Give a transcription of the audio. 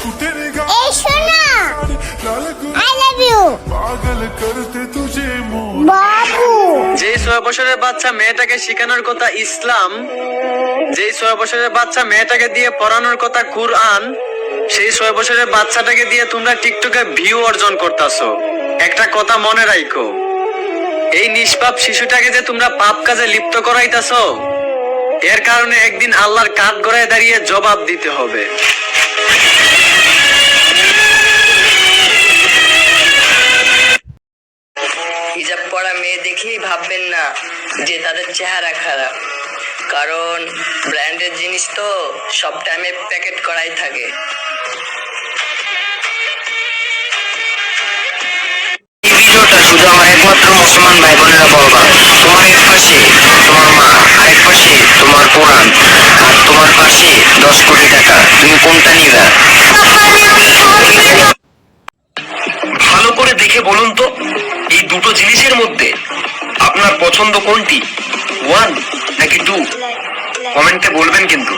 এই শোনা, I love you বাবু। যে 6 বছরের বাচ্চা মেয়েটাকে শেখানোর কথা ইসলাম, যেই 6 বছরের বাচ্চা মেয়েটাকে দিয়ে পড়ানোর কথা কুরআন, সেই 6 বছরের বাচ্চাটাকে দিয়ে তোমরা টিকটকে ভিউ অর্জন করতেছো। একটা কথা মনে রাখো, এই নিষ্পাপ শিশুটাকে যে তোমরা পাপ কাজে লিপ্ত করাইতেছো, এর কারণে একদিন আল্লাহর কাঠ গড়ায় দাঁড়িয়ে জবাব দিতে হবে। হিজাব পরা মেয়ে দেখেই ভাববেন না যে তাদের চেহারা খারাপ, কারণ ব্র্যান্ডের জিনিস তো সব টাইমে প্যাকেট করাই থাকে। এই ভিডিওটা শুধু আমার একমাত্র মুসলমান ভাই বোনেরা বলবা, তোমার এক পাশে তোমার মা, আরেক পাশে তোমার কোরআন, আর তোমার পাশে 10 কোটি টাকা, তুমি কোনটা নিবা? ভালো করে দেখে বলুন তো, এই দুটো জিনিসের মধ্যে আপনার পছন্দ কোনটি, 1 নাকি 2? কমেন্টে বলবেন কিন্তু।